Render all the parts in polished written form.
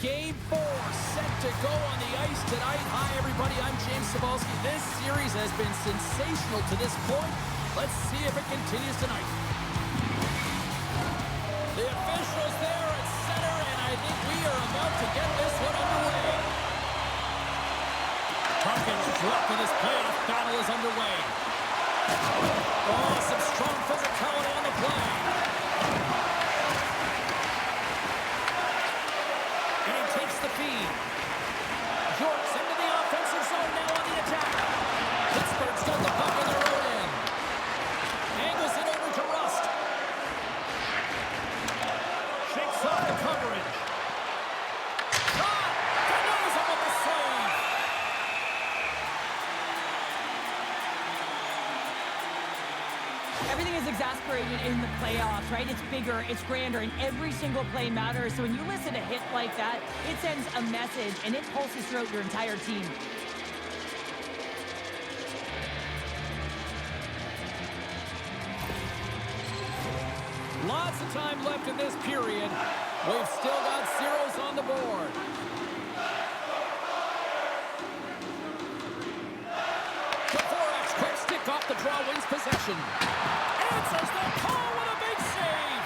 Game 4 set to go on the ice tonight. Hi, everybody. I'm James Cybulski. This series has been sensational to this point. Let's see if it continues tonight. The officials there at center, and I think we are about to get this one underway. Pumpkins drop in this playoff battle is underway. Oh, some strong physicality on the play. And he takes the feed. Jorts into the offensive zone now on the attack. Pittsburgh's got the puck in their own end. Angles it over to Rust. Shakes off the coverage. Canoes him with the save. Everything is exasperated in the playoffs, right? It's bigger, it's grander, and every single play matters. So when you listen to a hit like that, it sends a message, and it pulses throughout your entire team. Lots of time left in this period. We've still got zeros on the board. Dvorak, quick stick off the draw, wins possession. Answers the call with a big save.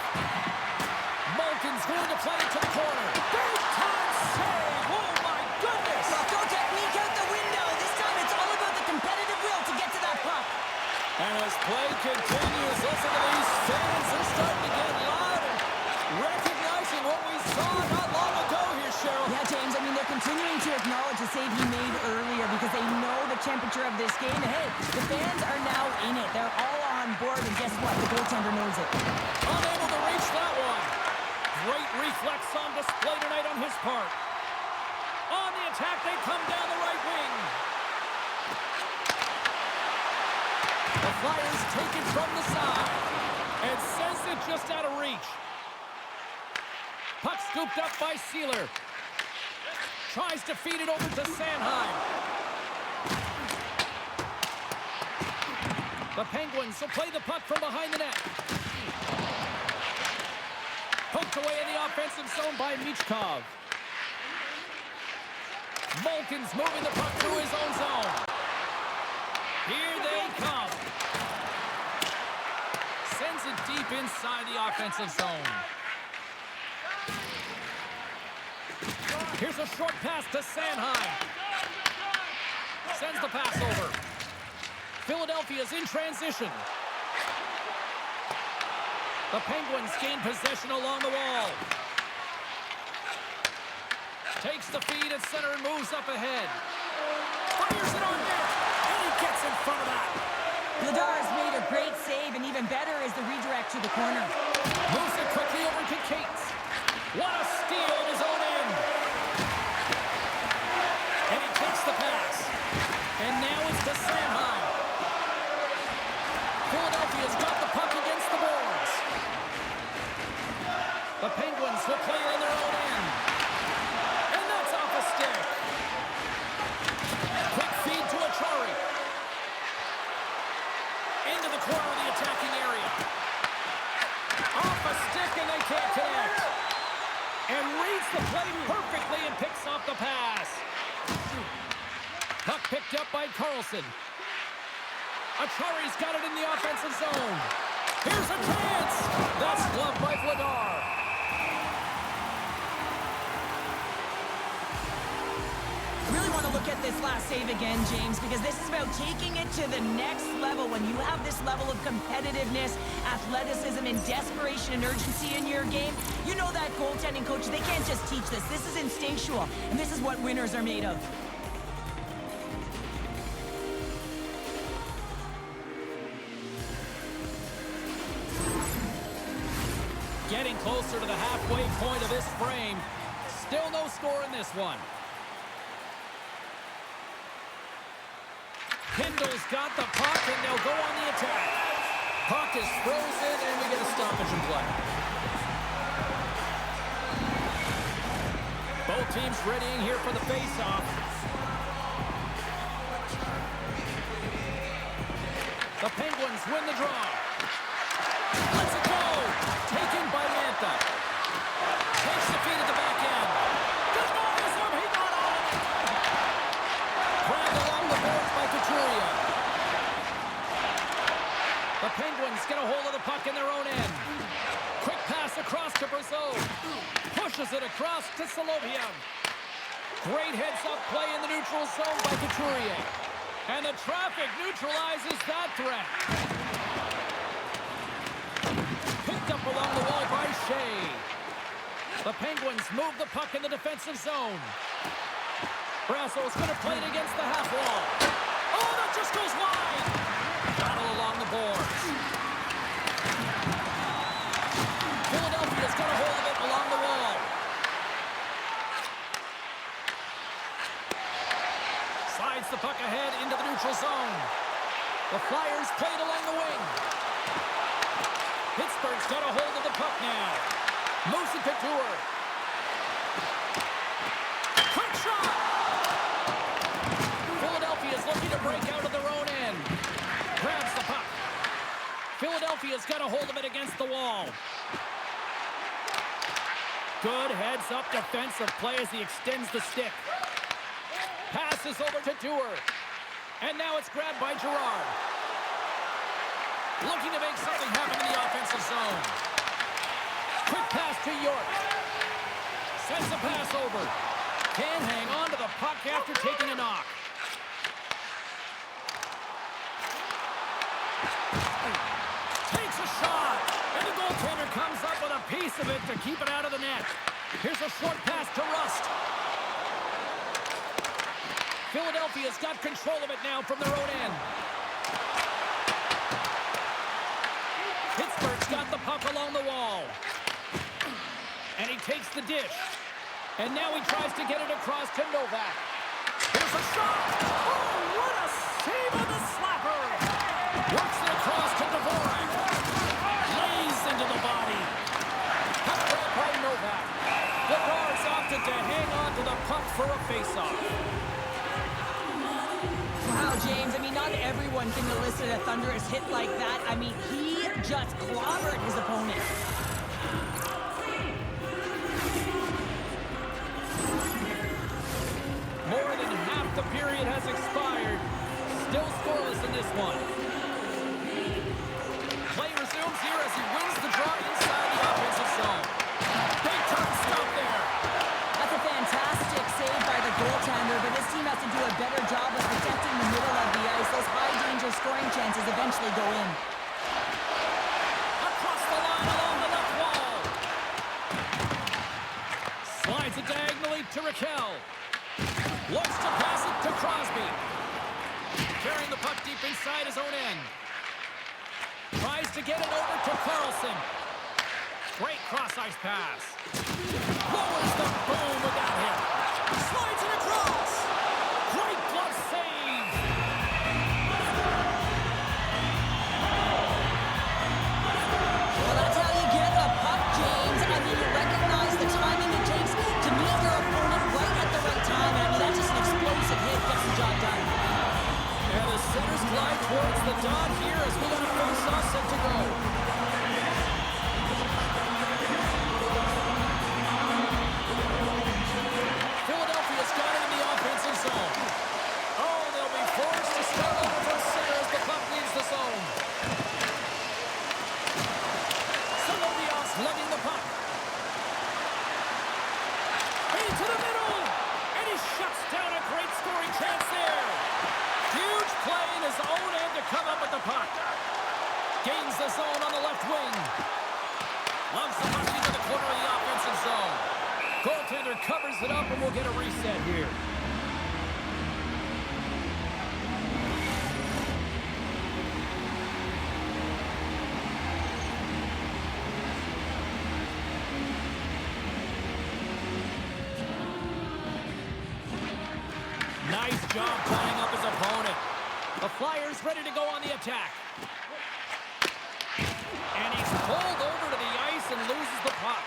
Malkin's going to play it to the corner. Big time save. Oh my goodness. Go technique out the window. This time it's all about the competitive will to get to that puck. And as play continues, listen to these fans. They're starting to get loud and recognizing what we saw not long ago here, Cheryl. Yeah, James, I mean, they're continuing to acknowledge the save he made earlier because they know the temperature of this game. And hey, the fans are now in it. They're all on board, and guess what? The goaltender knows it. Unable to reach that one. Great reflex on display tonight on his part. On the attack, they come down the right wing. The Flyers take it from the side and sends it just out of reach. Puck scooped up by Sealer. Tries to feed it over to Sanheim. The Penguins will play the puck from behind the net. Poked away in the offensive zone by Michkov. Malkin's moving the puck through his own zone. Here they come. Sends it deep inside the offensive zone. Here's a short pass to Sanheim. Sends the pass over. Philadelphia's in transition. The Penguins gain possession along the wall. Takes the feed at center and moves up ahead. Fires it on net, and he gets in front of that. Vladar's made a great save, and even better is the redirect to the corner. Moves it quickly over to Cates. What a steal in his own end. And he takes the pass. And now it's to Sanheim. Philadelphia's got the puck against the boards. The Penguins will play it in their own end. And that's off a stick. Quick feed to Achari. Into the corner of the attacking area. Off a stick and they can't connect. And reads the play perfectly and picks off the pass. Puck picked up by Carlson. Achari's got it in the offensive zone. Here's a chance. That's gloved by Vladar. Really want to look at this last save again, James, because this is about taking it to the next level. When you have this level of competitiveness, athleticism, and desperation and urgency in your game, you know that goaltending coach, they can't just teach this. This is instinctual, and this is what winners are made of. Getting closer to the halfway point of this frame. Still no score in this one. Kendall's got the puck, and they'll go on the attack. Puck is frozen, and we get a stoppage in play. Both teams readying here for the face-off. The Penguins win the draw. Let's it go! Taken by Mantha. Takes the feed at the back end. Got The Penguins get a hold of the puck in their own end. Quick pass across to Brazeau. Pushes it across to Solovyov. Great heads-up play in the neutral zone by Couturier. And the traffic neutralizes that threat. Picked up along the wall by Shea. The Penguins move the puck in the defensive zone. Brasso's going to play it against the half wall. Oh, that just goes wide. Battle along the boards. Philadelphia's got a hold of it along the wall. Slides the puck ahead into the neutral zone. The Flyers play it along the wing. Pittsburgh's got a hold of the puck now. Moves it to Tour. Quick shot! Philadelphia's looking to break out of their own end. Grabs the puck. Philadelphia's got a hold of it against the wall. Good heads-up defensive play as he extends the stick. Passes over to Tour. And now it's grabbed by Girard. Looking to make something happen in the offensive zone. Quick pass to York. Sends the pass over. Can't hang on to the puck after taking a knock. Takes a shot. And the goaltender comes up with a piece of it to keep it out of the net. Here's a short pass to Rust. Philadelphia's got control of it now from their own end. Pittsburgh's got the puck along the wall. And he takes the dish. And now he tries to get it across to Novak. Here's a shot! Oh, what a save on the slapper! Works it across to Dvorak. Lays into the body. Puck grab by Novak. Dvorak's opted to hang on to the puck for a faceoff. Wow, James, I mean, not everyone can elicit a thunderous hit like that. I mean, he just clobbered his opponent. More than half the period has expired. Still scoreless in this one. Play resumes here as he wins the draw inside the offensive zone. Big time stop there. That's a fantastic save by the goaltender, but this team has to do a better job of protecting the middle of the ice. Those high-danger scoring chances eventually go in. Across the line along the left wall. Slides it diagonally to Raquel. Looks to pass it to Crosby. Carrying the puck deep inside his own end. Tries to get it over to Carlson. Great cross-ice pass. Lowers the boom without him. Slides it across. Great glove save. Well, that's how you get the puck, James. I mean, you recognize the timing it takes to meet your opponent right at the right time. I mean, that's just an explosive hit. Gets the job done. And the centers glide towards the dot here as we got a face-off set to go. Philadelphia's got it in the offensive zone. Oh, they'll be forced to start over from center as the puck leaves the zone. Solovyov's lugging the puck. Into the middle! And he shuts down a great scoring chance there. Huge play in his own end to come up with the puck. Gains the zone on the left wing. Loves the puck into the corner of the offensive zone. Goaltender covers it up and we'll get a reset here. Nice job tying up his opponent. The Flyers ready to go on the attack. And he's pulled over to the ice and loses the puck.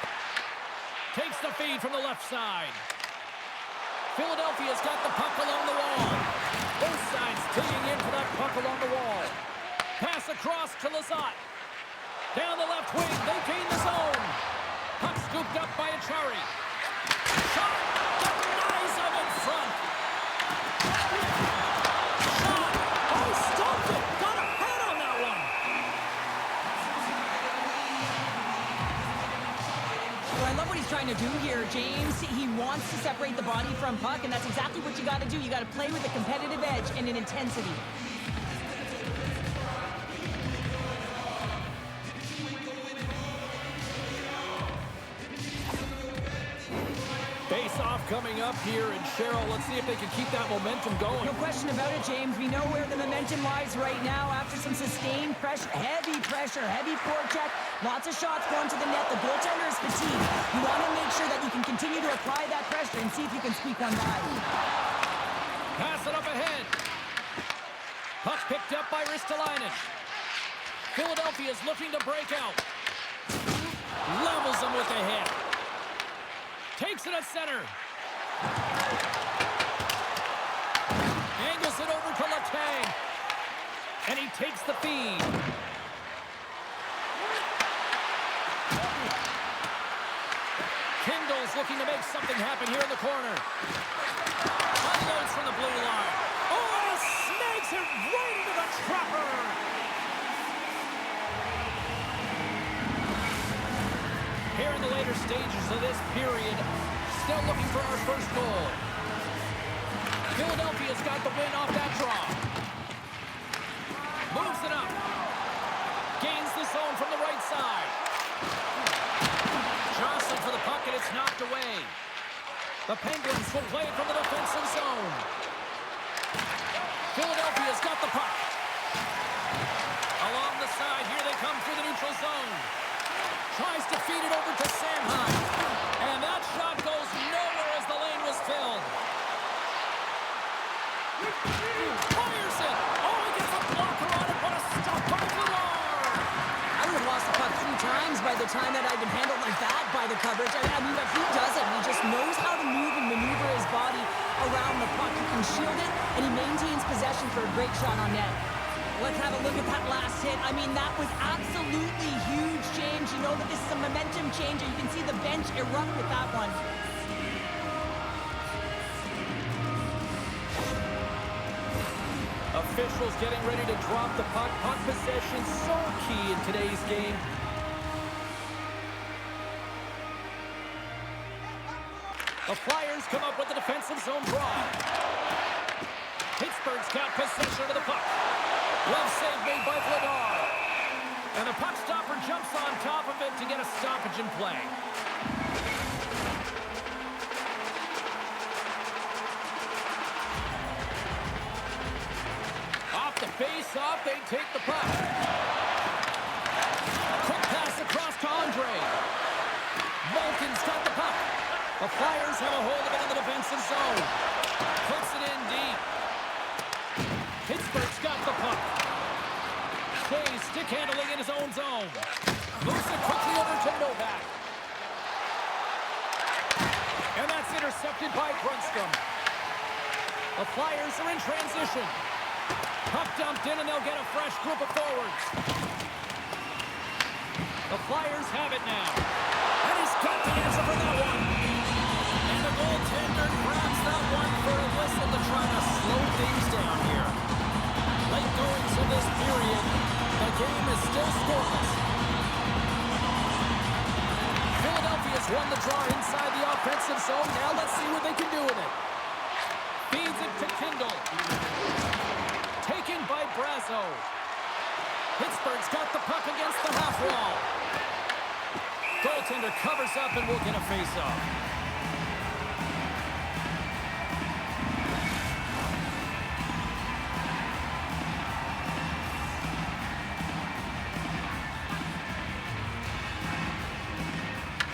Takes the feed from the left side. Philadelphia's got the puck along the wall. Both sides digging in for that puck along the wall. Pass across to Lizotte. Down the left wing, they gain the zone. Puck scooped up by Achari. Shot, denies him in front. Shot, oh, stopped it. Got a head on that one. wants to separate the body from puck, and that's exactly what you got to do. You got to play with a competitive edge and an intensity. Face-off coming up here, and Cheryl, let's see if they can keep that momentum going. No question about it, James. We know where the momentum lies right now after some sustained pressure, heavy forecheck, lots of shots going to the net. The goaltender is fatigued. You want to make sure that you can continue to apply that pressure and see if you can squeak one by. Pass it up ahead. Puck picked up by Ristolainen. Philadelphia is looking to break out. Levels them with the hit. Takes it at center. Angles it over to Letang. And he takes the feed. Kindle's looking to make something happen here in the corner. Unloads from the blue line. Oh, snakes it right into the trapper. Here in the later stages of this period, still looking for our first goal. Philadelphia's got the win off that draw. Moves it up. Gains the zone from the right side. Jostling for the puck, and it's knocked away. The Penguins will play it from the defensive zone. Philadelphia's got the puck. Along the side, here they come through the neutral zone. Tries to feed it over to Sanheim. And that shot goes nowhere as the lane was filled. Fires it. Oh, he gets a blocker on it. What a stop by Villar. I would have lost the puck 3 times by the time that I'd been handled like that by the coverage. I mean, but he doesn't. He just knows how to move and maneuver his body around the puck. He can shield it, and he maintains possession for a great shot on net. Let's have a look at that last hit. I mean, that was absolutely huge, James. You know that this is a momentum changer. You can see the bench erupt with that one. Officials getting ready to drop the puck. Puck possession so key in today's game. The Flyers come up with the defensive zone draw. Pittsburgh's got possession of the puck. Love save made by Vladar. And the puck stopper jumps on top of it to get a stoppage in play. Off the face-off, they take the puck. Quick pass across to Andre. Malkin's got the puck. The Flyers have a hold of it in the defensive zone. Puts it in deep. Pittsburgh's got the puck. Stays stick handling in his own zone. Moves it quickly over to Novak. And that's intercepted by Brunstrom. The Flyers are in transition. Puck dumped in, and they'll get a fresh group of forwards. The Flyers have it now. And he's got the answer for that one. And the goaltender grabs that one for a whistle to try to slow things down here. Late going to this period, the game is still scoreless. Philadelphia's won the draw inside the offensive zone. Now let's see what they can do with it. Feeds it to Kindle. Taken by Brazo. Pittsburgh's got the puck against the half wall. Goaltender covers up and will get a face-off.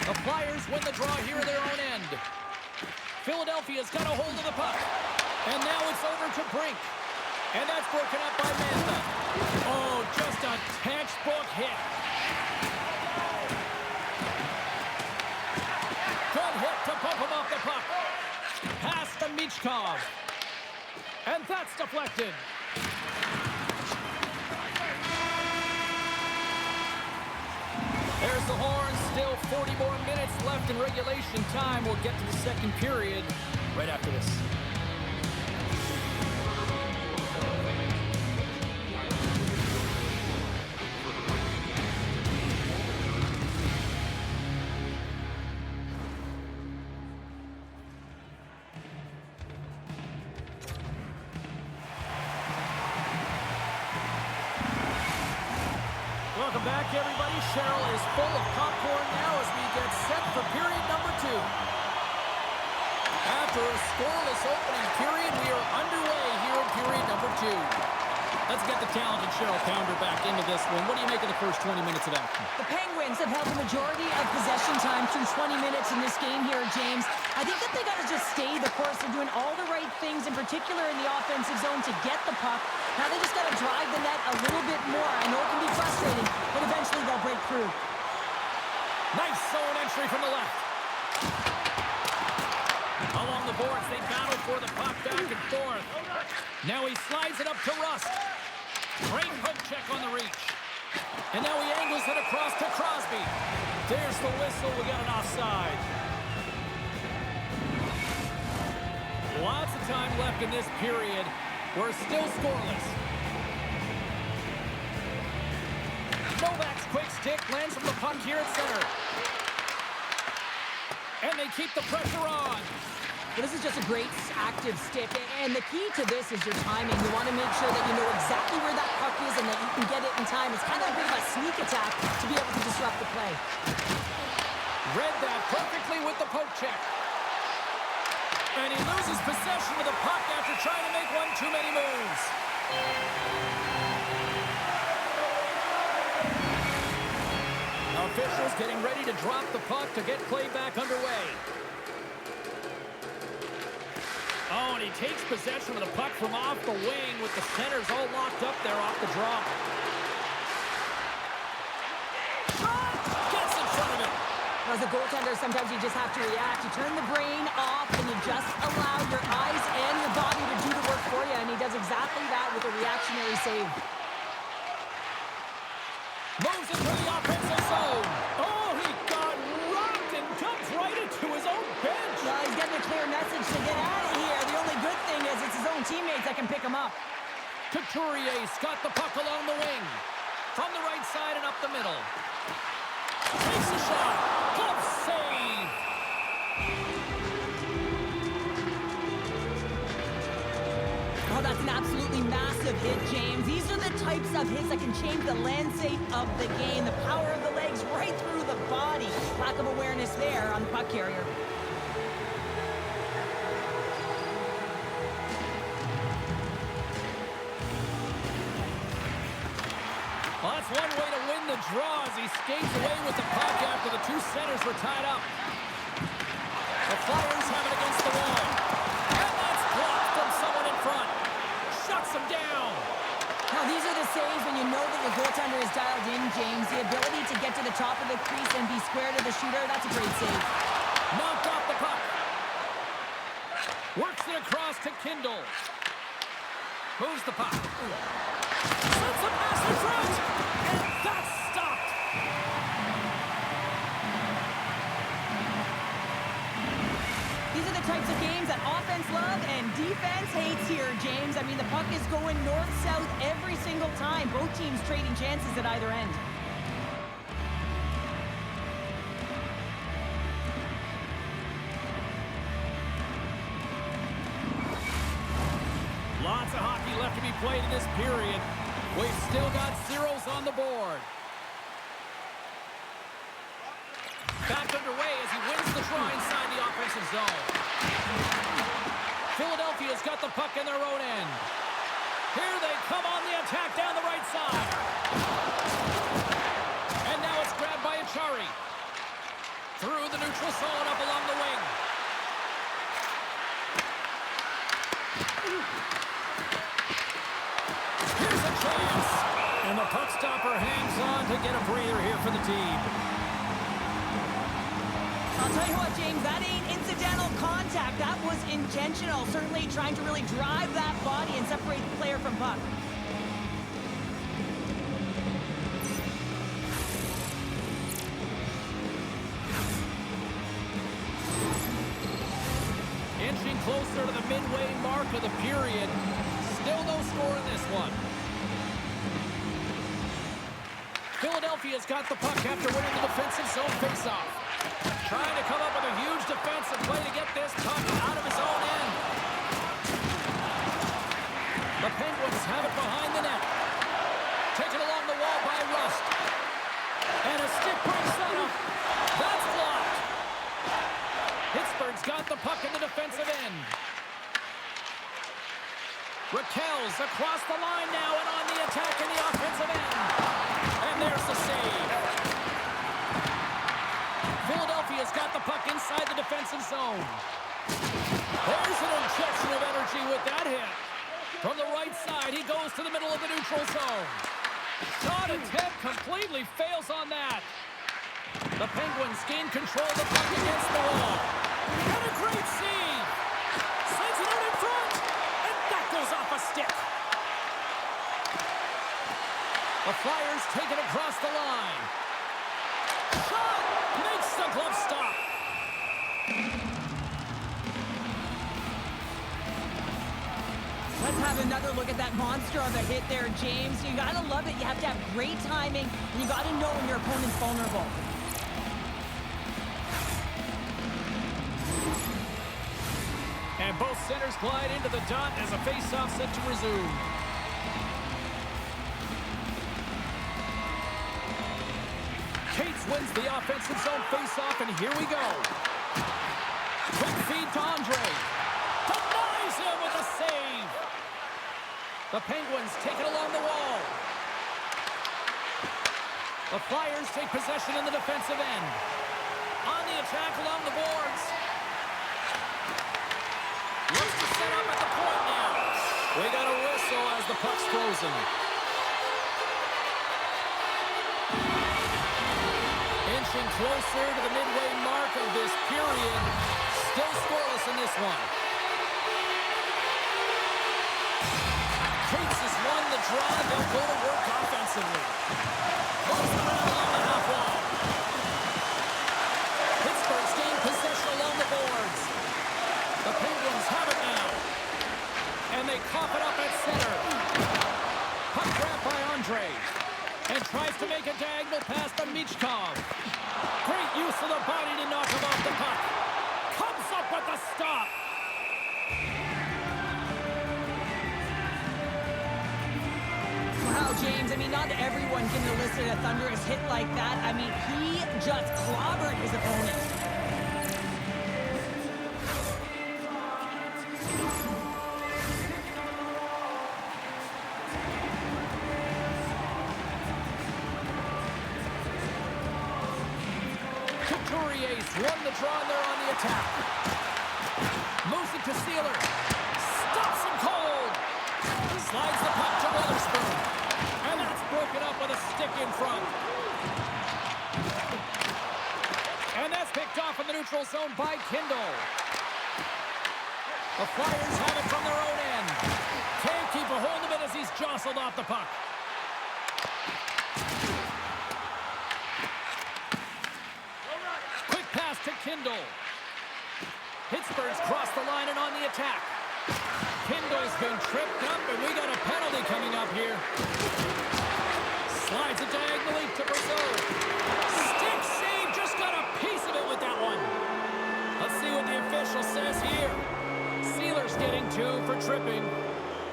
The Flyers win the draw here at their own end. Philadelphia's got a hold of the puck. And now it's over to Brink. And that's broken up by Mantha. Oh, just a textbook hit. Good hit to bump him off the puck. Pass to Michkov. And that's deflected. There's the horn. Still 40 more minutes left in regulation time. We'll get to the second period right after this. Welcome back, everybody. Cheryl is full of popcorn now as we get set for period number 2. After a scoreless opening period, we are underway here in period number 2. Let's get the talented Cheryl Pounder back into this one. What do you make of the first 20 minutes of action? The Penguins have held the majority of possession time through 20 minutes in this game here, James. I think that they got to just stay the course. They're doing all the right things, in particular in the offensive zone, to get the puck. Now they just got to drive the net a little bit more. I know it can be frustrating, but eventually they'll break through. Nice zone entry from the left. Along the boards, they battle for the puck back and forth. Now he slides it up to Rust. Great poke check on the reach. And now he angles it across to Crosby. There's the whistle. We got an offside. Lots of time left in this period. We're still scoreless. Novak's quick stick lands from the puck here at center. And they keep the pressure on. Well, this is just a great active stick, and the key to this is your timing. You want to make sure that you know exactly where that puck is and that you can get it in time. It's kind of a bit of a sneak attack to be able to disrupt the play. Read that perfectly with the poke check. And he loses possession of the puck after trying to make one too many moves. Officials getting ready to drop the puck to get play back underway. Oh, and he takes possession of the puck from off the wing with the centers all locked up there off the draw. Shot! Gets in front of it. As a goaltender, sometimes you just have to react. You turn the brain off and you just allow your eyes and your body to do the work for you, and he does exactly that with a reactionary save. Moves into the offensive zone. Oh, he got rocked and comes right into his own bench. Well, he's getting a clear message to get out of here. The only good thing is it's his own teammates that can pick him up. Couturier's got the puck along the wing. From the right side and up the middle. Takes a shot. Glove save. Oh, that's an absolutely massive hit, James. These are the types of hits that can change the landscape of the game. The power of the legs right through the body. Lack of awareness there on the puck carrier. Well, that's one way to win the draw as he skates away with the puck after the two centers were tied up. The Flyers have it against the wall. And that's blocked from someone in front. Shuts him down. Now, these are the saves when you know that your goaltender is dialed in, James. The ability to get to the top of the crease and be square to the shooter, that's a great save. Knocked off the puck. Works it across to Kindle. Moves the puck. Sends a pass to front. And that's stopped. These are the types of games that offense love and defense hates here, James. I mean, the puck is going north-south every single time. Both teams trading chances at either end. Lots of hockey left to be played in this period. We've still got zeros on the board. Back underway as he wins the draw inside the offensive zone. Philadelphia's got the puck in their own end. Here they come on the attack down the right side. And now it's grabbed by Achari. Through the neutral zone and up along the wing. Here's a chance. And the puck stopper hangs on to get a breather here for the team. I'll tell you what, James, that ain't incidental contact. That was intentional. Certainly trying to really drive that body and separate the player from puck. Inching closer to the midway mark of the period. Still no score in this one. Philadelphia's got the puck after winning the defensive zone faceoff. Trying to come up with a huge defensive play to get this puck out of his own end. The Penguins have it behind the net. Taken along the wall by Rust. And a stick break setup. That's blocked. Pittsburgh's got the puck in the defensive end. Raquel's across the line now and on the attack in the offensive end. And there's the save. Philadelphia's got the puck inside the defensive zone. There's an injection of energy with that hit. From the right side, he goes to the middle of the neutral zone. Shot attempt completely fails on that. The Penguins gain control of the puck against the wall. And a great save. Sends it out in front. And that goes off a stick. The Flyers take it across the line. Shot makes the glove stop. Let's have another look at that monster of a hit there, James. You gotta love it. You have to have great timing, and you gotta know when your opponent's vulnerable. And both centers glide into the dot as a face-off set to resume. Cates wins the offensive zone face-off, and here we go. Quick feed to Andre. Denies him with a save. The Penguins take it along the wall. The Flyers take possession in the defensive end. On the attack along the boards. Looks to set up at the point now. We got a whistle as the puck's frozen. Inching closer to the midway mark of this period. Still scoreless in this one. Cates has won the draw. They'll go to work offensively. Moves around along the half wall. Pittsburgh's gained possession along the boards. The Penguins have it now. And they cough it up at center. Puck grab by Andre. And tries to make a diagonal pass to Michkov. Great use of the body to knock him off the puck. Comes up with the stop. Wow, James, I mean, not everyone can elicit a thunderous hit like that. I mean, he just clobbered his opponent. Couturier's won the draw and they're on the attack. Moves it to Sealer. Stops him cold. Slides the puck to Witherspoon. And that's broken up with a stick in front. And that's picked off in the neutral zone by Kindle. The Flyers have it from their own end. Can't keep a hold of it as he's jostled off the puck. Quick pass to Kindle. Pittsburgh's crossed the line and on the attack. Kindle's been tripped up, and we got a penalty coming up here. Slides it diagonally to Brazeau. Stick save, just got a piece of it with that one. Let's see what the official says here. Sealer's getting 2 for tripping.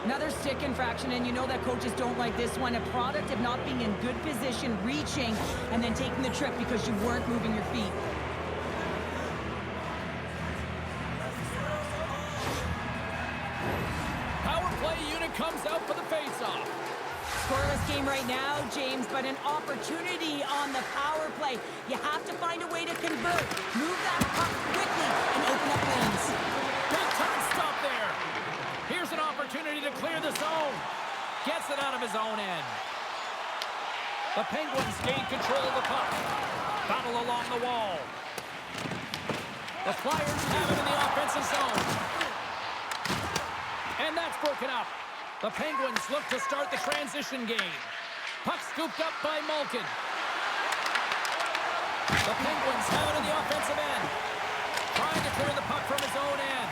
Another stick infraction, and you know that coaches don't like this one. A product of not being in good position, reaching, and then taking the trip because you weren't moving your feet. Comes out for the face-off. Scoreless game right now, James, but an opportunity on the power play. You have to find a way to convert. Move that puck quickly and open up lanes. Big time stop there. Here's an opportunity to clear the zone. Gets it out of his own end. The Penguins gain control of the puck. Battle along the wall. The Flyers have it in the offensive zone. And that's broken up. The Penguins look to start the transition game. Puck scooped up by Malkin. The Penguins have it in the offensive end. Trying to clear the puck from his own end.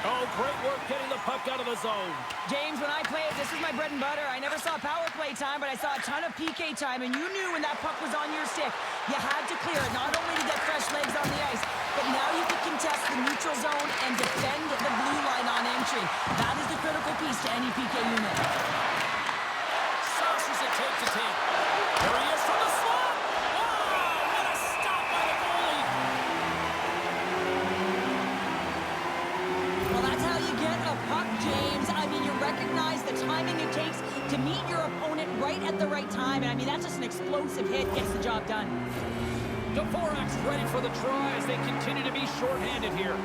Oh, great work getting the puck out of the zone. James, when I play it, this is my bread and butter. I never saw power play time, but I saw a ton of PK time, and you knew when that puck was on your stick, you had to clear it, not only to get fresh legs on the ice, but now you could contest the neutral zone and defend the blue line on entry. That is the critical piece to any PK unit. Saucers it take to take. There he is from the slot. to meet your opponent right at the right time. And I mean, that's just an explosive hit, gets the job done. Dvorak's ready for the try as they continue to be shorthanded here.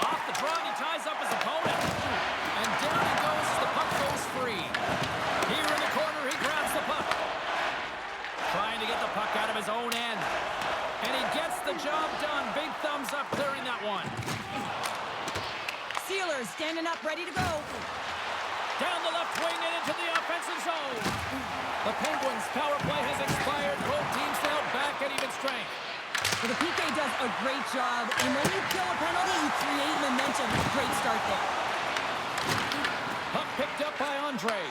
Off the draw, he ties up his opponent. And down he goes as the puck goes free. Here in the corner, he grabs the puck. Trying to get the puck out of his own end. And he gets the job done. Big thumbs up clearing that one. Sealers standing up, ready to go. Down the left wing and into the offensive zone. The Penguins' power play has expired. Both teams now back at even strength. Well, the PK does a great job, and when you kill a penalty, you create momentum. Great start there. Puck picked up by Andre.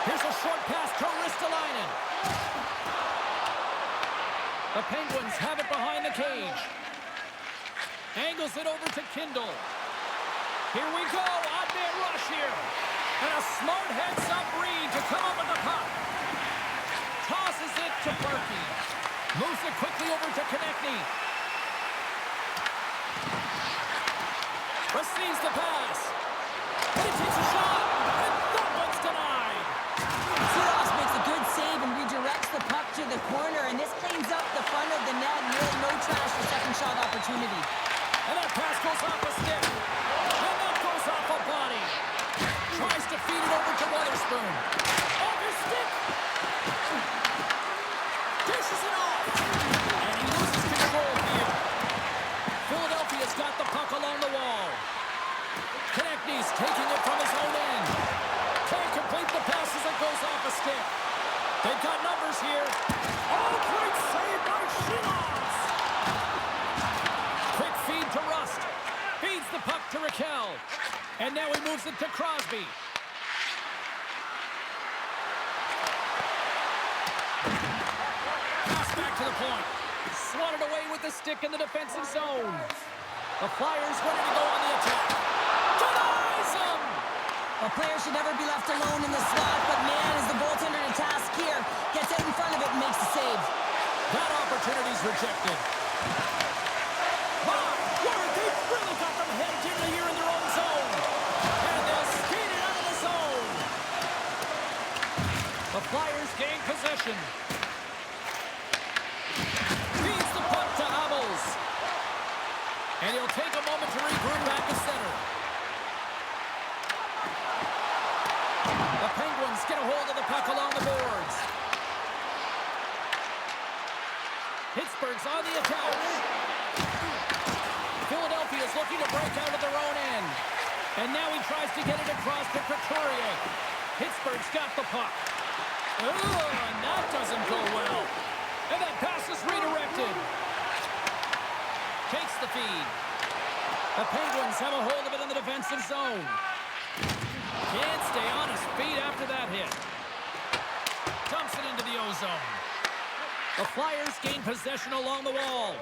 Here's a short pass to Ristolainen. The Penguins have it behind the cage. Angles it over to Kindle. Here we go, odd-man rush here. And a smart heads-up read to come up with the puck. Tosses it to Berkey. Moves it quickly over to Konechny. Receives the pass. And he takes a shot. And that one's denied. Sealos makes a good save and redirects the puck to the corner, and this cleans up the front of the net. Really no trash for second shot opportunity. And that pass goes off a stick. And that goes off a body. Tries to feed it over to Witherspoon. Off his stick. Dishes it off. And he loses control here. Philadelphia's got the puck along the wall. Konechny's taking it from his own end. Can't complete the pass as it goes off a stick. They've got numbers here. Oh, great save by Shilovs. Quick feed to Rust. Feeds the puck to Raquel. And now he moves it to Crosby. Pass back to the point. Swatted away with the stick in the defensive zone. The Flyers ready to go on the attack. Denies him! A player should never be left alone in the slot, but man, is the goaltender to task here. Gets out in front of it and makes the save. That opportunity's rejected. My word, they've really got them headed into here in their own zone. And they'll skate it out of the zone. The Flyers gain possession. Feeds the puck to Abels. And he'll take a moment to regroup back to center. The Penguins get a hold of the puck along the boards. Pittsburgh's on the attack. Philadelphia's looking to break out of their own end. And now he tries to get it across to Couturier. Pittsburgh's got the puck. Oh, and that doesn't go well. And that pass is redirected. Takes the feed. The Penguins have a hold of it in the defensive zone. Can't stay on his feet after that hit. Dumps it into the O-zone. The Flyers gain possession along the wall.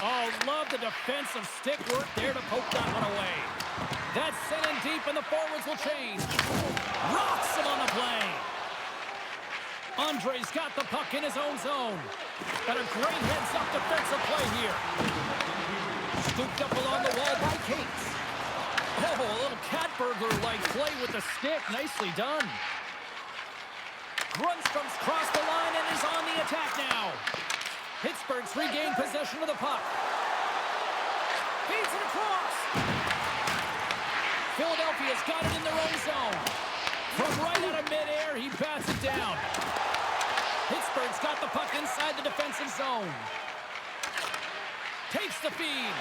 Oh, love the defensive stick work there to poke that one away. That's sent in deep and the forwards will change. Rocks him on the play. Andre's got the puck in his own zone. Got a great heads-up defensive play here. Scooped up along the wall by Cates. Oh, a little cat burglar-like play with the stick. Nicely done. Grundstrom's crossed the line and is on the attack now. Pittsburgh's regained possession of the puck. Feeds it across. Philadelphia's got it in their own zone. From right out of midair, he bats it down. Pittsburgh's got the puck inside the defensive zone. Takes the feed.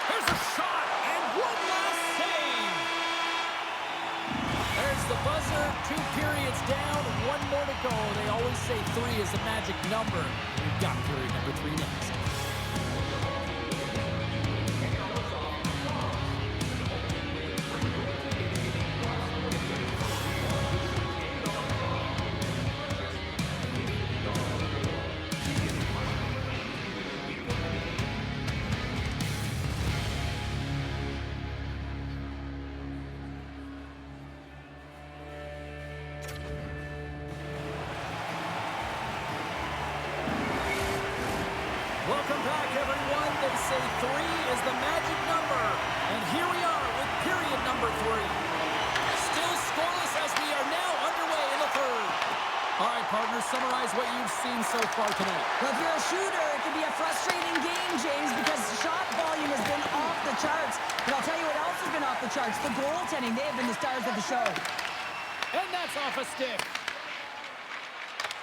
There's a shot, and one last save. There's the buzzer. 2 periods down, 1 more to go. They always say 3 is a magic number. We've got period number 3 next. Welcome back, everyone. Three is the magic number. And here we are with period number 3. Still scoreless as we are now underway in the third. All right, partners, summarize what you've seen so far tonight. Well, if you're a shooter, it can be a frustrating game, James, because shot volume has been off the charts. But I'll tell you what else has been off the charts. The goaltending, they have been the stars of the show. And that's off a stick.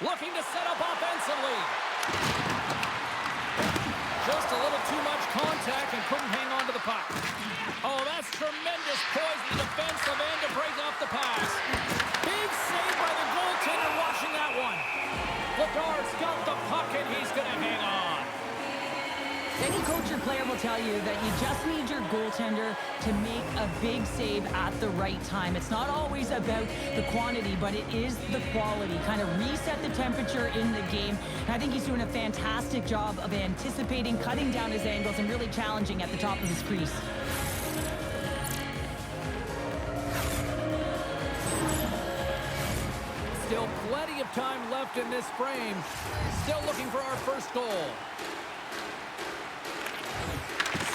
Looking to set up offensively. Just a little too much contact and couldn't hang on to the puck. Oh, that's tremendous poise in the defensive end to break off the pass. Big save by the goaltender watching that one. Bedard's got the puck and he's going to hang on. Any coach or player will tell you that you just need your goaltender to make a big save at the right time. It's not always about the quantity, but it is the quality. Kind of reset the temperature in the game. And I think he's doing a fantastic job of anticipating, cutting down his angles, and really challenging at the top of his crease. Still plenty of time left in this frame. Still looking for our first goal.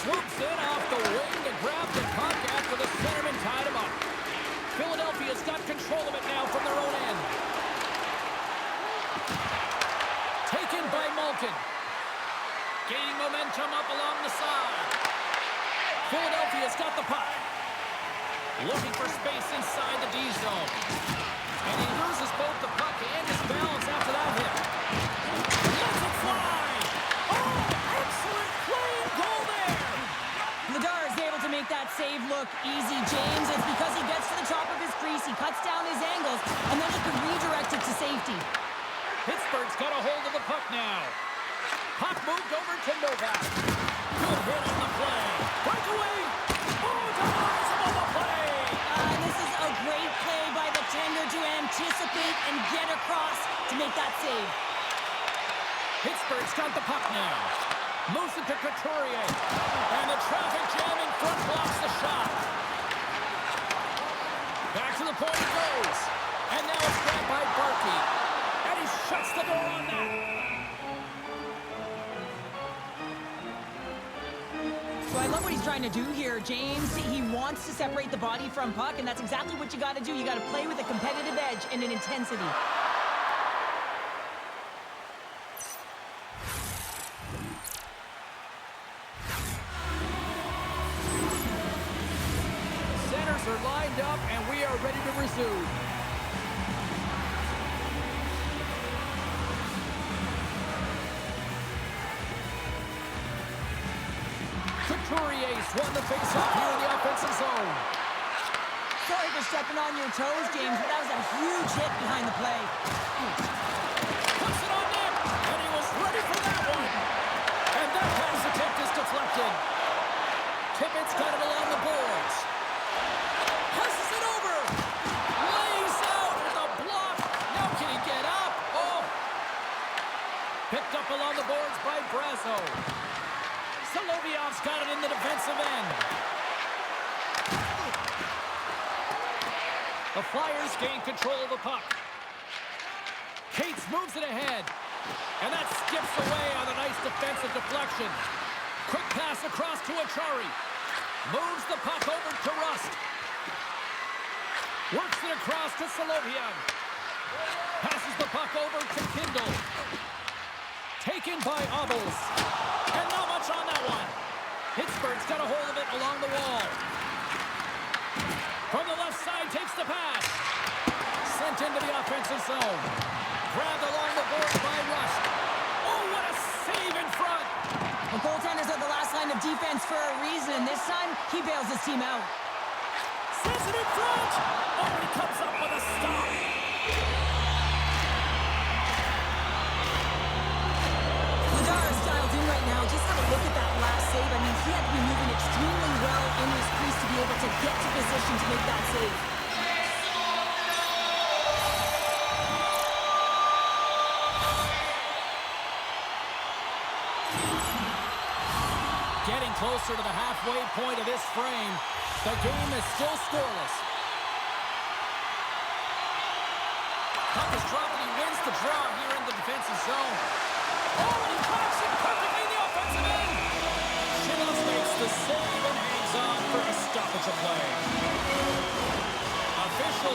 Swoops in off the wing to grab the puck after the centerman tied him up. Philadelphia's got control of it now from their own end. Taken by Malkin. Gaining momentum up along the side. Philadelphia's got the puck. Looking for space inside the D zone. And he loses both the puck and his balance after that hit. Lets it fly! Oh, excellent clean goal there! Bedard is able to make that save look easy, James. It's because he gets to the top of his crease, he cuts down his angles, and then he can redirect it to safety. Pittsburgh's got a hold of the puck now. Puck moved over to Novak. Good hit on the play. Breakaway! Oh, denies him on the play! This is a great play by the tender to anticipate and get across to make that save. Pittsburgh's got the puck now. Moves it to Couturier. And the traffic jam in front blocks the shot. Back to the point it goes. And now it's grabbed by Barkey. And he shuts the door on that. So I love what he's trying to do here, James. He wants to separate the body from puck, and that's exactly what you got to do. You got to play with a competitive edge and an intensity. Centers are lined up, and we are ready to resume. Couturier's won the face-off here in the offensive zone. Sorry for stepping on your toes, James, but that was a huge hit behind the play. Puts it on net, and he was ready for that one. And that pass attempt is deflected. Tippett's got it along the boards. Passes it over. Lays out with a block. Now can he get up? Oh. Picked up along the boards by Brazo. Solovyov's got it in the defensive end. The Flyers gain control of the puck. Cates moves it ahead. And that skips away on a nice defensive deflection. Quick pass across to Achari. Moves the puck over to Rust. Works it across to Solovyov. Passes the puck over to Kindle. Taken by Obels. And not much on that one. Pittsburgh's got a hold of it along the wall. From the left side, takes the pass. Sent into the offensive zone. Grabbed along the boards by Rust. Oh, what a save in front. The goaltenders are the last line of defense for a reason. This time, he bails his team out. Sends it in front. Oh, he comes up with a stop. Bedard's dialed in right now. Just have a look at that last save. I mean, he had to be moving extremely well in his crease to be able to get to position to make that save. Getting closer to the halfway point of this frame. The game is still scoreless. Puck is dropped and he wins the draw here in the defensive zone. Oh, and he drops it perfectly in the offensive end. Shilov's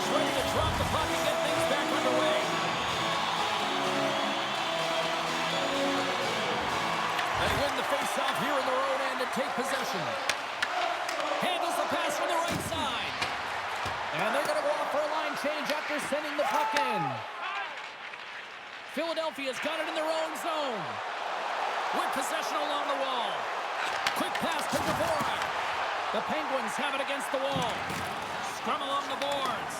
is ready to drop the puck and get things back underway. They win the face-off here in their own end and take possession. Handles the pass from the right side. And they're going to go off for a line change after sending the puck in. Philadelphia's got it in their own zone. With possession along the wall. Quick pass to Dvorak. The Penguins have it against the wall. Scrum along the boards.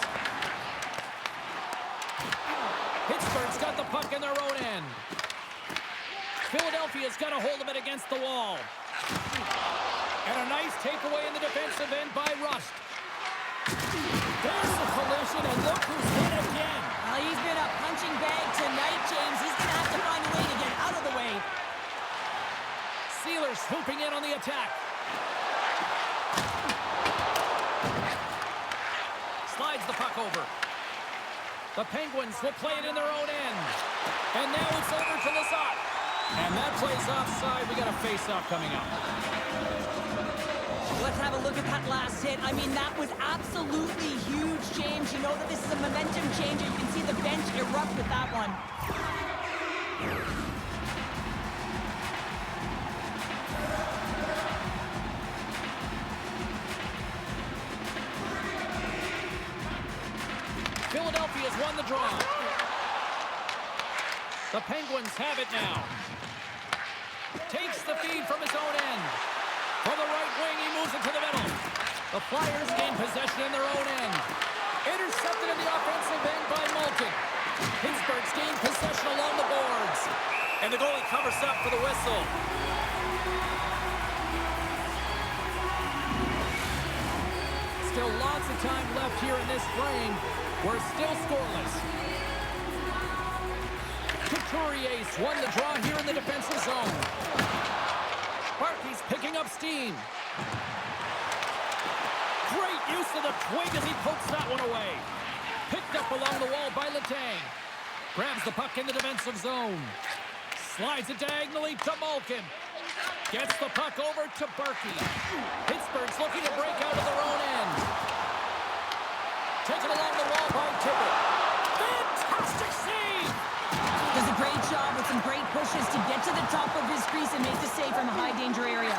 Pittsburgh's got the puck in their own end. Philadelphia's got a hold of it against the wall. And a nice takeaway in the defensive end by Rust. There's the collision, and look who's hit again. Well, he's been a punching bag tonight, James. He's going to have to find a way to get out of the way. Sealer swooping in on the attack. Slides the puck over. The Penguins will play it in their own end. And now it's over to Lazat. And that plays offside. We got a face-off coming up. Let's have a look at that last hit. I mean, that was absolutely huge, James. You know that this is a momentum changer. You can see the bench erupt with that one. Philadelphia's won the draw. The Penguins have it now. Takes the feed from his own end. From the right wing, he moves it to the middle. The Flyers gain possession in their own end. Intercepted in the offensive end by Malkin. Pittsburgh's gained possession along the boards. And the goalie covers up for the whistle. Still lots of time left here in this frame. We're still scoreless. Couturier won the draw here in the defensive zone. Barkey's picking up steam. Great use of the twig as he pokes that one away. Picked up along the wall by Letang. Grabs the puck in the defensive zone. Slides it diagonally to Malkin. Gets the puck over to Barkey. Pittsburgh's looking to break out of their own end. Taken along the wall by Tippett. Fantastic save! Does a great job with some great pushes to get to the top of his crease and make the save from a high-danger area.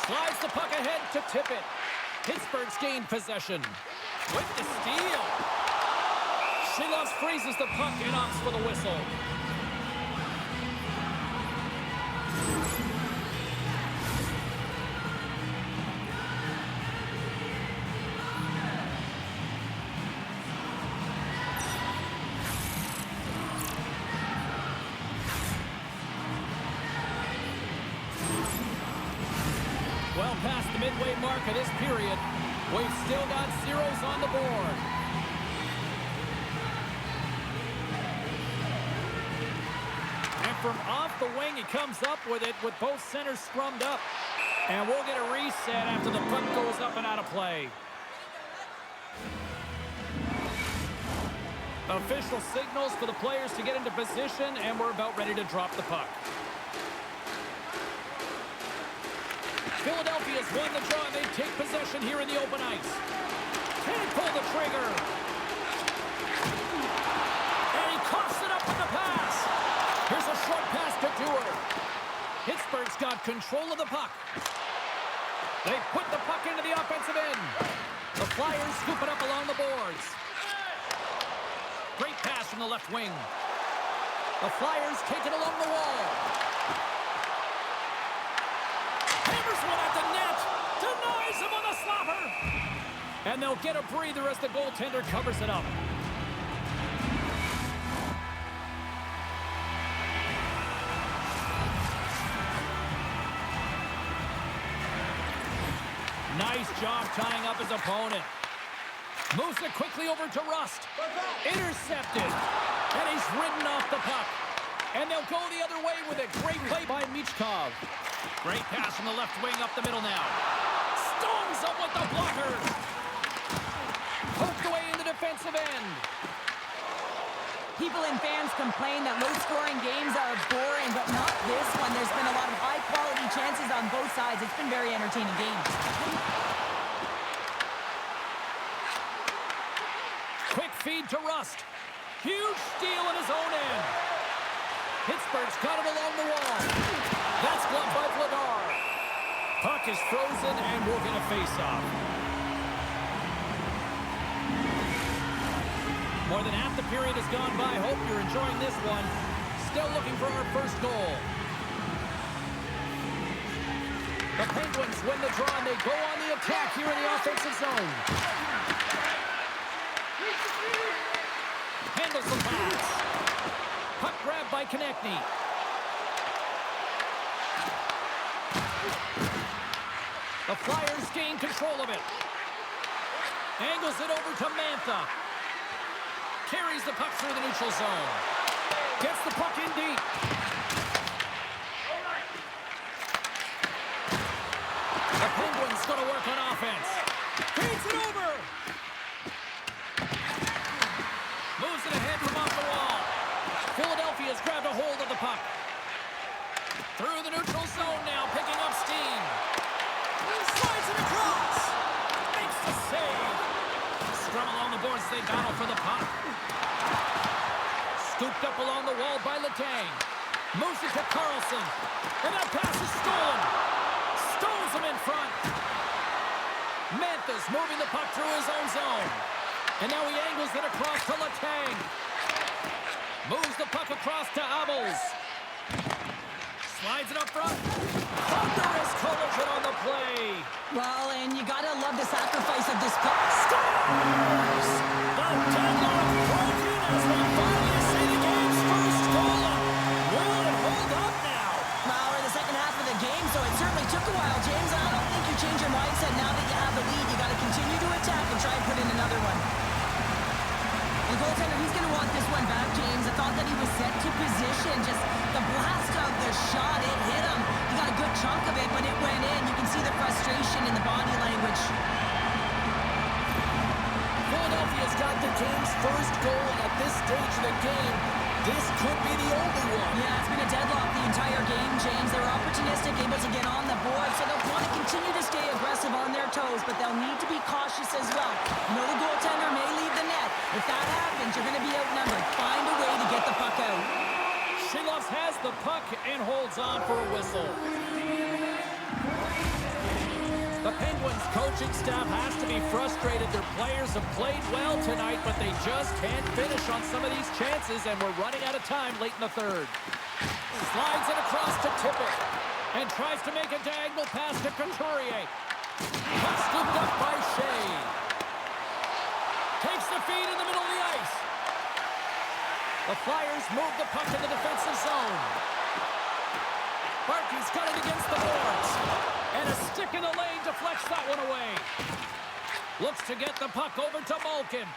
Slides the puck ahead to Tippett. Pittsburgh's gained possession. With the steal. Shilos freezes the puck and opts for the whistle. Well past the midway mark of this period, we've still got zeros on the board. And from off the wing, he comes up with it with both centers scrummed up. And we'll get a reset after the puck goes up and out of play. Official signals for the players to get into position, and we're about ready to drop the puck. Philadelphia's won the draw, and they take possession here in the open ice. Can't pull the trigger. And he coughs it up with the pass. Here's a short pass to Dewar. Pittsburgh's got control of the puck. They put the puck into the offensive end. The Flyers scoop it up along the boards. Great pass from the left wing. The Flyers take it along the wall. Hammers one at the net. Denies him on the slapper. And they'll get a breather as the goaltender covers it up. Nice job tying up his opponent. Moves it quickly over to Rust. Intercepted. And he's ridden off the puck. And they'll go the other way with a great play by Michkov. Great pass from the left wing up the middle now. Stones up with the blocker. Poked away in the defensive end. People and fans complain that low-scoring games are boring, but not this one. There's been a lot of high-quality chances on both sides. It's been very entertaining games. feed to Rust. Huge steal in his own end. Pittsburgh's got it along the wall. That's blocked by Vladar. Puck is frozen, and we're going to face off. More than half the period has gone by. Hope you're enjoying this one. Still looking for our first goal. The Penguins win the draw, and they go on the attack here in the offensive zone. Handles the pass. Puck grab by Konechny. The Flyers gain control of it. Angles it over to Mantha. Carries the puck through the neutral zone. Gets the puck in deep. The Penguins going to work on offense. Feeds it over. Moves it ahead from off the wall. Philadelphia's grabbed a hold of the puck. Through the neutral zone now, picking up steam. Slides it across. Makes the save. Scrum along the boards, they battle for the puck. Scooped up along the wall by Letang. Moves it to Carlson. And that pass is stolen. Stones him in front. Mantha's moving the puck through his own zone. And now he angles it across to Letang. Moves the puck across to Abels. Slides it up front. Thunderous collision on the play. Well, and you gotta love the sacrifice of this puck. Scores! The deadlock broken as we finally see the game's first goal. Will it hold up now? Well, we're in the second half of the game, so it certainly took a while, James. I don't think you change your mindset now that you have the lead. You gotta continue to attack and try and put in another one. The goaltender, he's going to want this one back, James. I thought that he was set to position. Just the blast of the shot, it hit him. He got a good chunk of it, but it went in. You can see the frustration in the body language. Philadelphia's got the game's first goal at this stage of the game. This could be the only one. Yeah, it's been a deadlock the entire game, James. They were opportunistic, able to get on the board, so they'll want to continue to stay aggressive on their toes, but they'll need to be cautious as well. You know the goaltender may leave the net. If that happens, you're going to be outnumbered. Find a way to get the puck out. Shilovs has the puck and holds on for a whistle. The Penguins coaching staff has to be frustrated. Their players have played well tonight, but they just can't finish on some of these chances, and we're running out of time late in the third. Slides it across to Tippett and tries to make a diagonal pass to Couturier. Puck scooped up by Shea. Takes the feed in the middle of the ice. The Flyers move the puck in the defensive zone. Barkey's got it against the boards. And a stick in the lane deflects that one away. Looks to get the puck over to Malkin.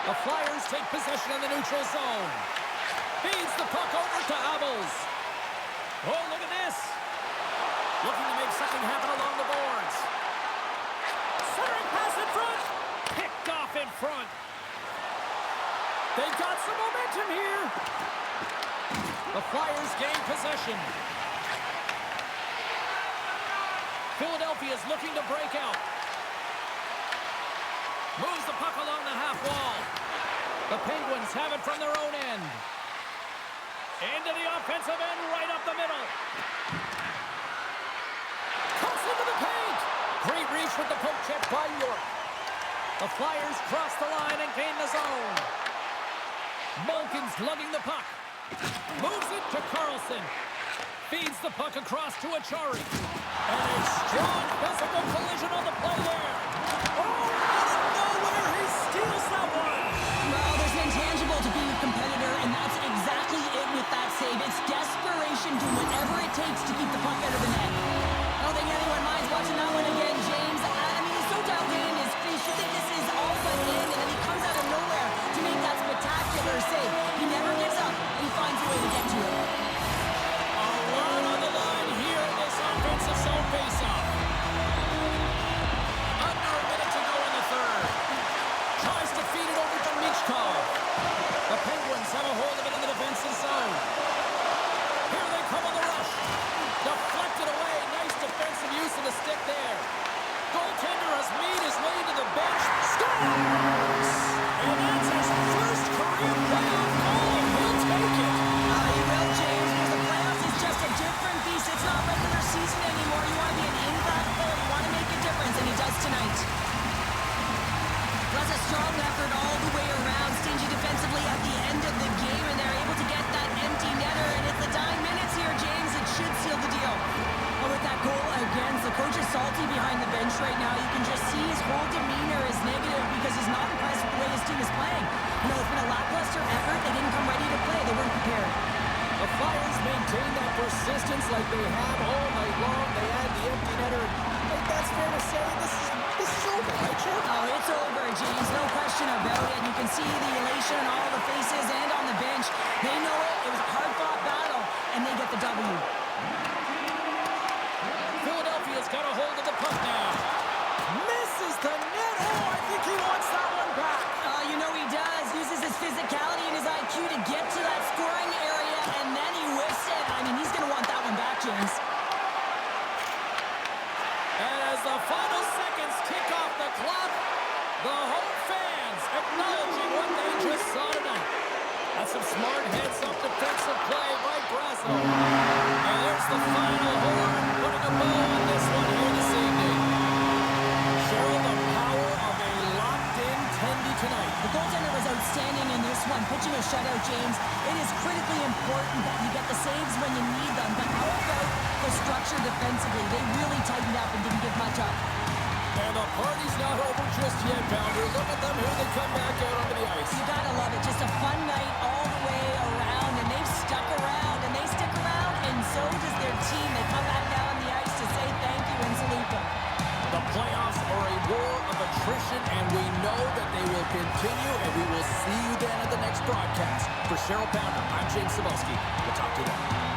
The Flyers take possession in the neutral zone. Feeds the puck over to Abels. Oh, look at this. Looking to make something happen along the boards. Centering pass in front. Picked off in front. They've got some momentum here. The Flyers gain possession. Philadelphia's looking to break out. Moves the puck along the half wall. The Penguins have it from their own end. Into the offensive end, right up the middle. Comes into the paint. Great reach with the poke check by York. The Flyers cross the line and gain the zone. Malkin's lugging the puck. Moves it to Carlson. Feeds the puck across to Achari. And a strong physical collision on the play there. Oh, out of nowhere, he steals that one. Well, there's an intangible to being a competitor, and that's exactly it with that save. It's desperation, do whatever it takes to keep the puck out of the net. I don't think anyone minds watching that one again, James. I mean, he's so dialed in. You should think this is all but in, and then he comes out of nowhere to make that spectacular save. He never gives up, and he finds a way to get to it. A lot on the line here in this offensive zone faceoff. Under a minute to go in the third. Tries to feed it over to Michkov. The Penguins have a hold of it in the defensive zone. Here they come on the rush. Deflected away whole demeanor is negative because he's not impressed with the way his team is playing. You know, it's been a lackluster effort. They didn't come ready to play. They weren't prepared. The Flyers maintain that persistence like they have all night long. They had the empty netter. I think that's fair to say. This is over, right, Chip? Oh, it's over, James. No question about it. You can see the elation on all the faces and on the bench. They know it. It was a hard-fought battle, and they get the W. Philadelphia's got a hold of the puck now. Misses the net. Oh, I think he wants that one back. You know he does. Uses his physicality and his IQ to get to that scoring area, and then he whiffs it. I mean, he's going to want that one back, James. And as the final seconds tick off the clock, the home fans acknowledging what they just saw tonight. That's some smart heads-up defensive play by Brasso. And there's the final horn, putting a bow on this one here this evening. Cheryl, the power of a locked-in Tendy tonight. The goaltender was outstanding in this one, pitching a shutout, James. It is critically important that you get the saves when you need them, but how about the structure defensively? They really tightened up and didn't give much up. And the party's not over just yet, Pounder. Look at them. Here they come back out onto the ice. You gotta love it. Just a fun night all the way around, and they've stuck around, and they stick around, and so does their team. They come back down on the ice to say thank you and salute them. The playoffs are a war of attrition, and we know that they will continue, and we will see you then at the next broadcast. For Cheryl Pounder, I'm James Cebulski. We'll talk to you then.